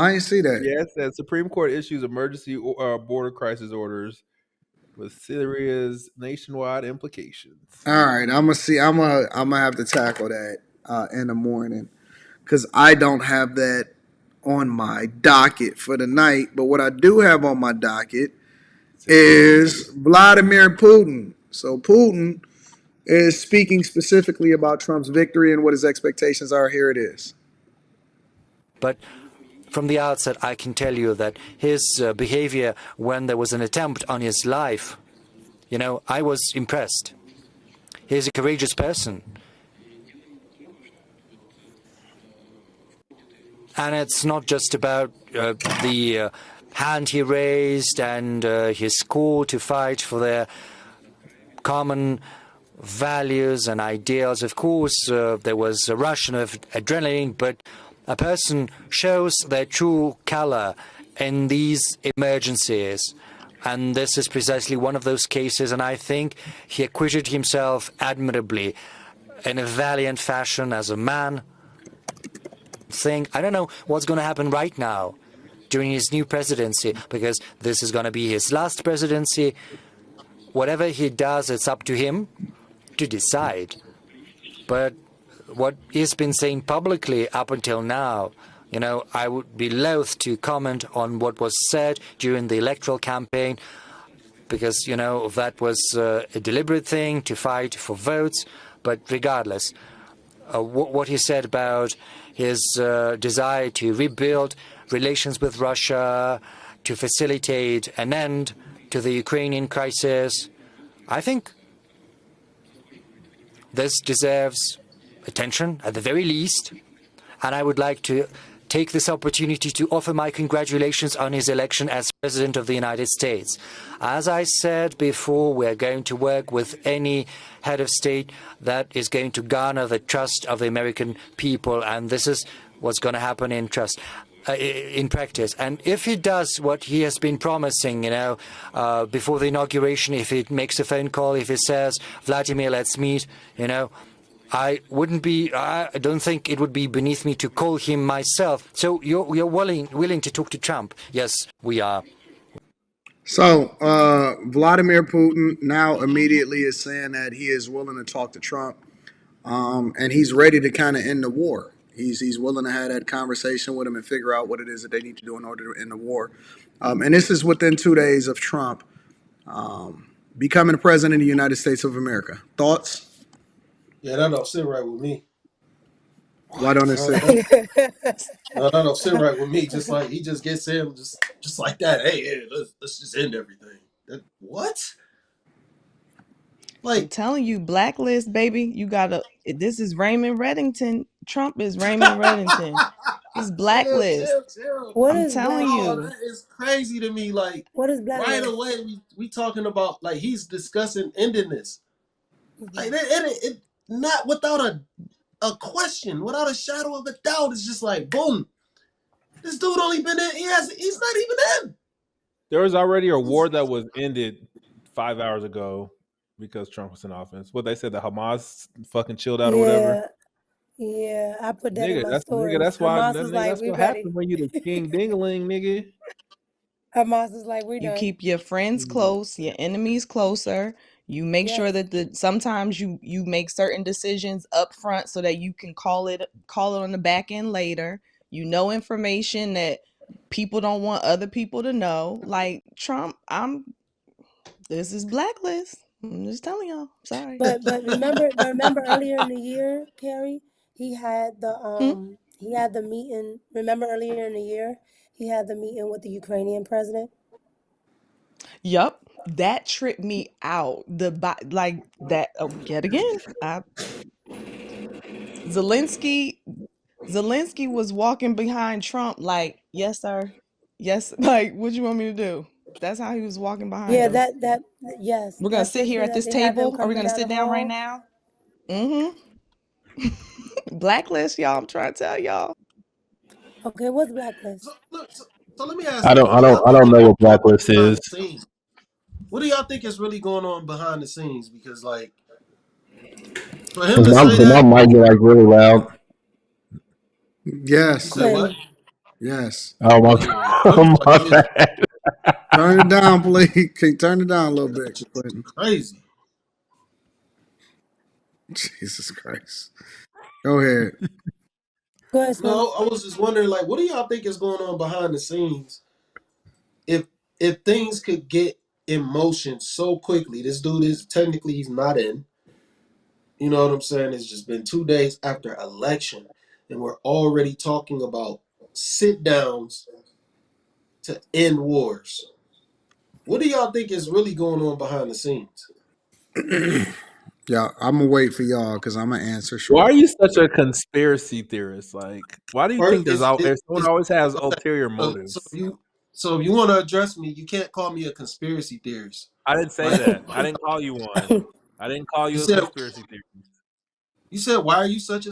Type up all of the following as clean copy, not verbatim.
I ain't see that. Yeah, it says Supreme Court issues emergency border crisis orders with serious nationwide implications. All right, I'm gonna see. I'm gonna have to tackle that in the morning because I don't have that on my docket for the night. But what I do have on my docket is Vladimir Putin. So Putin is speaking specifically about Trump's victory and what his expectations are. Here it is. But from the outset, I can tell you that his behavior when there was an attempt on his life, I was impressed. He's a courageous person. And it's not just about the hand he raised and his call to fight for their common values and ideals. Of course, there was a rush of adrenaline, but a person shows their true color in these emergencies. And this is precisely one of those cases, and I think he acquitted himself admirably in a valiant fashion as a man. I don't know what's going to happen right now during his new presidency, because this is going to be his last presidency. Whatever he does, it's up to him to decide. But what he's been saying publicly up until now, I would be loath to comment on what was said during the electoral campaign, because, that was a deliberate thing to fight for votes. But regardless, what he said about his desire to rebuild relations with Russia, to facilitate an end to the Ukrainian crisis, I think this deserves attention at the very least. And I would like to take this opportunity to offer my congratulations on his election as President of the United States. As I said before, we're going to work with any head of state that is going to garner the trust of the American people, and this is what's going to happen in practice. And if he does what he has been promising, before the inauguration, if he makes a phone call, if he says, Vladimir, let's meet, I don't think it would be beneath me to call him myself. So you're willing to talk to Trump? Yes, we are. So Vladimir Putin now immediately is saying that he is willing to talk to Trump, and he's ready to kind of end the war. He's willing to have that conversation with him and figure out what it is that they need to do in order to end the war. And this is within 2 days of Trump becoming the president of the United States of America. Thoughts? Yeah, that don't sit right with me. Why don't it sit? No, that don't sit right with me. Just like he just gets in, just like that. Hey, let's just end everything. What? I'm telling you, blacklist, baby. You gotta. This is Raymond Reddington. Trump is Raymond Reddington. He's blacklist. What I'm telling you, that is crazy to me. Like, what is blacklist? Right away, we talking about like he's discussing ending this. Like it not without a question, without a shadow of a doubt. It's just like boom. This dude only been in. He's not even in. There was already a war that was ended 5 hours ago because Trump was in office. What they said, the Hamas fucking chilled out or whatever. Yeah, I put that in my story. Nigga, that's why. Hamas is like, that's what happens when you the king dingaling, nigga. Hamas is like, we you done. keep your friends close, your enemies closer. You make sure that sometimes you make certain decisions up front so that you can call it on the back end later. You know information that people don't want other people to know. Like Trump, this is blacklist. I'm just telling y'all. Sorry. But remember earlier in the year, Carrie, he had the meeting. Remember earlier in the year, he had the meeting with the Ukrainian president. Yup, that tripped me out. Yet again. Zelensky was walking behind Trump like, yes, sir. Yes, like, what you want me to do? That's how he was walking behind him. Yes. We're going to sit here at this table? Are we going to sit down right now? Mm-hmm. Blacklist, y'all. I'm trying to tell y'all. Okay, what's blacklist? So let me ask I don't know what blacklist is. What do y'all think is really going on behind the scenes? Because like for him to say that, my mic get like really loud. Yes. What? Yes. Oh my, Yeah, oh everybody my is. bad. Turn it down, please. Can you turn it down a little That bit, shit is Clinton? crazy. Jesus Christ. Go ahead. Go ahead, Slim. No, I was just wondering, like, what do y'all think is going on behind the scenes? If if things could get in motion so quickly, this dude is technically he's not in. You know what I'm saying? It's just been 2 days after election, and we're already talking about sit downs to end wars. What do y'all think is really going on behind the scenes? Yeah, I'm gonna wait for y'all because I'm gonna answer Why are short. you such a conspiracy theorist? Like, why do you think First, there's someone always has ulterior so motives? if you want to address me, you can't call me a conspiracy theorist. I didn't say Like that. I didn't call you one. I didn't call you you a said, conspiracy theorist. why are you such a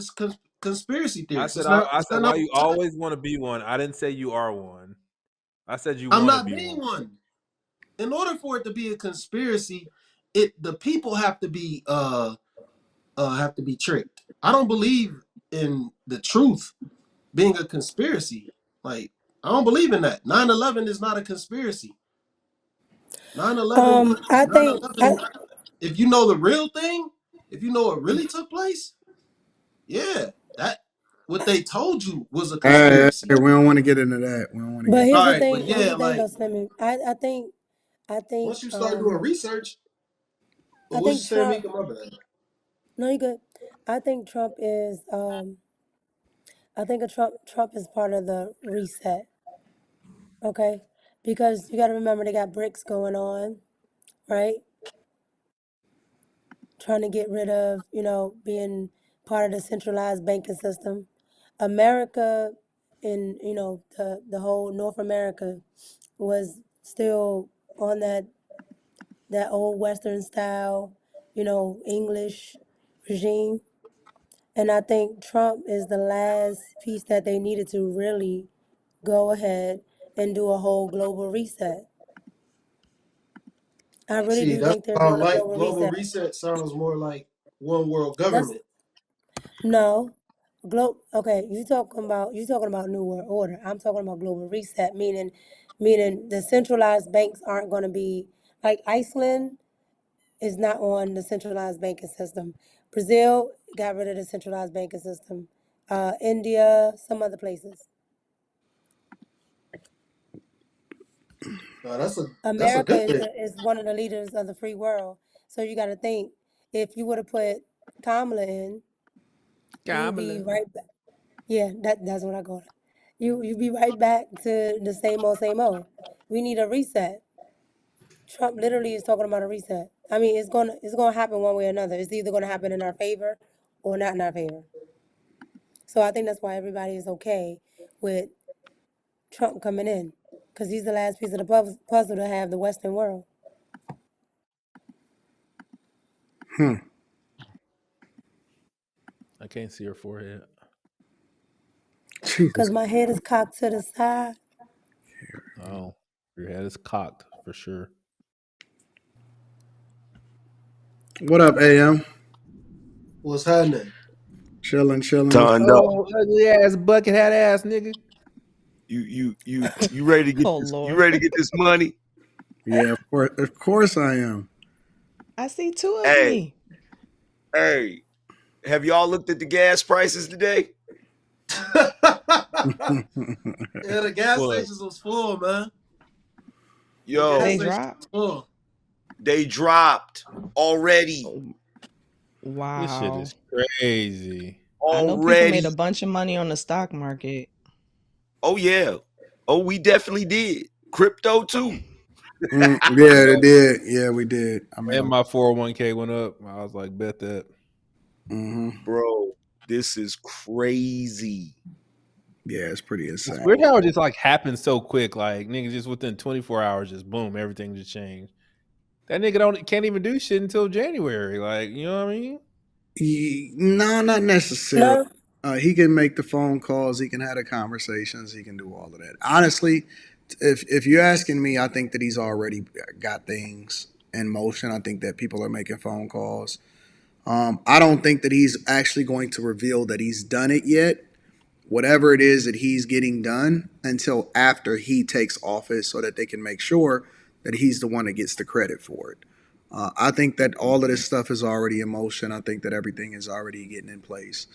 conspiracy I theorist? said, It's not. I Is said, that why not you what you said? always want to be one. I didn't say you are one. I said you I'm want to not be being one. one. In order for it to be a conspiracy, the people have to be tricked. I don't believe in the truth being a conspiracy. Like I don't believe in that. 9/11 is not a conspiracy. 9/11, I think 9/11. If you know the real thing, if you know what really took place, yeah, that what they told you was a Hey, conspiracy. hey, we don't want to get into that. We don't want to but get. All here's the right, but thing. Here's yeah, the thing though, like Slimmy. once you start doing research, I what was you think saying, Trump Mika? My bad. no you good. I think Trump is I think Trump is part of the reset, okay? Because you gotta remember they got BRICS going on, right? Trying to get rid of, being part of the centralized banking system. America in, the whole North America was still on that old Western style, English regime. And I think Trump is the last piece that they needed to really go ahead and do a whole global reset. I really See, do that's think they're why I doing a like global global reset. reset. Sounds more like one world That's government. no okay, you talking about New World Order. I'm talking about global reset, meaning the centralized banks aren't gonna be like Iceland is not on the centralized banking system. Brazil got rid of the centralized banking system. India, some other places. That's a America good is thing. is one of the leaders of the free world. So you got to think if you would have put Kamala in, you'd be Kamala. right back. Yeah, that's what I call it. You be right back to the same old, same old. We need a reset. Trump literally is talking about a reset. I mean, it's gonna happen one way or another. It's either gonna happen in our favor or not in our favor. So I think that's why everybody is okay with Trump coming in, because he's the last piece of the puzzle to have the Western world. Hmm. I can't see her forehead. Jesus. Because my head is cocked to the side. Oh, your head is cocked for sure. What up, AM? What's happening? Chilling, chilling. What's Tondo, Oh, ugly ass bucket hat ass nigga. you ready to get Oh this? You Lord. ready to get this money? Yeah, of course I am. I see two of Hey, me. hey, have y'all looked at the gas prices today? Yeah, the gas What? stations was full, man. The gas They Yo, station was dropped. full. they dropped already. Oh, This shit wow. is crazy. I know people made a Already. bunch of money on the stock market. Oh yeah. Oh, we definitely did. Crypto too, Yeah, they did. Yeah, we did. I made And a. my 401k went up. I was like, bet that. Mm-hmm. bro. This is crazy. Yeah, it's pretty It's insane. weird how it just like happened so quick. Like nigga, just within 24 hours, just boom, everything just changed. That nigga can't even do shit until January. Like, you know what I mean? No, not necessarily. No, He can make the phone calls. He can have the conversations. He can do all of that. Honestly, if you're asking me, I think that he's already got things in motion. I think that people are making phone calls. I don't think that he's actually going to reveal that he's done it yet. whatever it is that he's getting done until after he takes office so that they can make sure that he's the one that gets the credit for it. I think that all of this stuff is already in motion. I think that everything is already getting in place.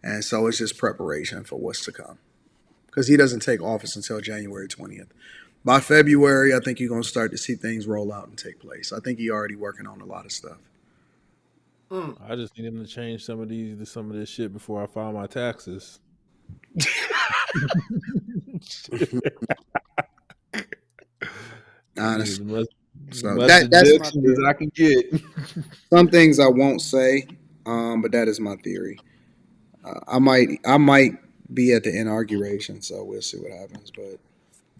And so it's just preparation for what's to come. Because he doesn't take office until January 20th. By February, I think you're going to start to see things roll out and take place. I think he's already working on a lot of stuff. I just need him to change some of this shit before I file my taxes. Honestly. So much that's my deductions as theory. I can get. Some things I won't say, but that is my theory. I might be at the inauguration, so we'll see what happens. But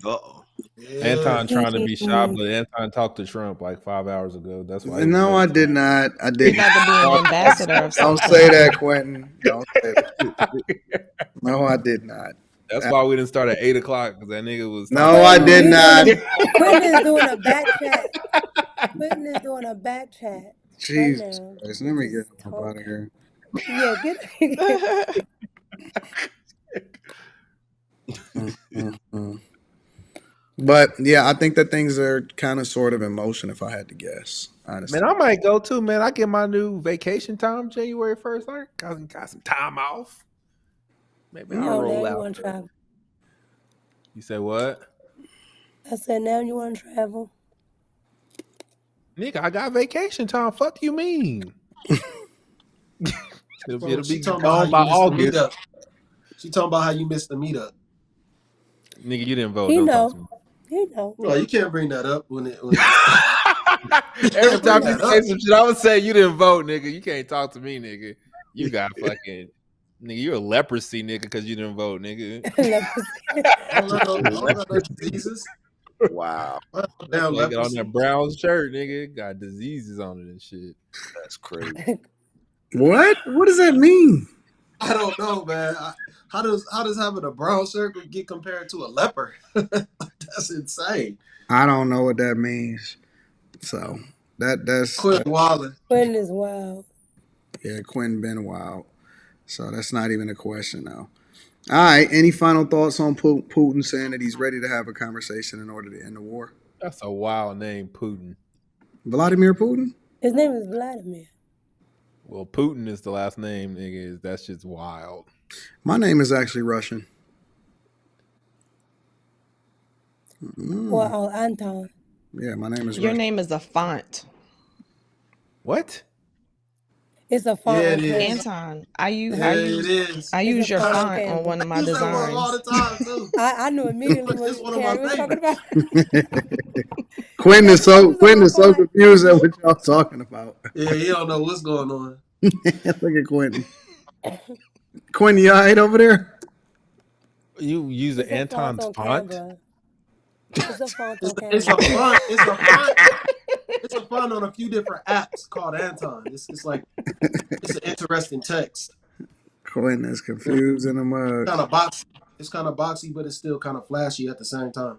Uh-oh. Yeah. Anton trying to be shy, but Anton talked to Trump like 5 hours ago. That's why he was no, late. I did not. I He did about not. to be an ambassador of some Don't sort. say that, Quentin. Don't say that. No, I did not. That's why we didn't start at 8 o'clock because that nigga was. No, I did not. Quentin is doing a back chat. Quentin is doing a back chat right Jesus now. Christ. Let me get him up out of here. Yeah, get. But yeah, I think that things are kind of sort of in motion if I had to guess, honestly. Man, I might go too, man. I get my new vacation time January 1st. I got some time off. Maybe I'll No, roll now you out. want to travel. You say what? I said now you want to travel. Nigga, I got vacation time. Fuck you mean? it'll She be talking about gone how by you missed the August. meetup. She talking about how you missed the meetup. Nigga, you didn't vote. He Don't talk to know. me. He know. Well, you can't bring that up when Every time bring you that say up. some shit, I would say you didn't vote, nigga. You can't talk to me, nigga. You got fucking nigga. You're a leprosy, nigga, because you didn't vote, nigga. I don't got no diseases. Wow. I don't have That damn nigga on leprosy. that brown shirt, nigga, got diseases on it and shit. That's crazy. What? What does that mean? I don't know, man. How does having a brown shirt get compared to a leper? That's insane. I don't know what that means. So that's Quit wilding. Quentin is wild. yeah, Quentin been wild. So that's not even a question now. All right. Any final thoughts on Putin saying that he's ready to have a conversation in order to end the war? That's a wild name, Putin. Vladimir Putin? His name is Vladimir. Well, Putin is the last name, nigga. That's just wild. My name is actually Russian. Well, Anton. Yeah, my name is Your Russian. name is a font. What? It's a font. Yeah, on it is. Canva. Anton, I use Yeah, it is. use your font on font on Canva. one of my I use that one all designs. the time too. I knew immediately It's what one of my Carrie was talking favorites. about. Quentin is so Focus on my font. confused at what y'all talking about. Yeah, you don't know what's going on. Look at Quentin. Quentin, you all right over there? You use the It's a Anton's on font? Canva. It's a font on It's a Canva. font. It's a font on a few different apps called Anton. It's like it's an interesting text. Quentin is confused in the mug. Kind of boxy. It's kind of boxy, but it's still kind of flashy at the same time.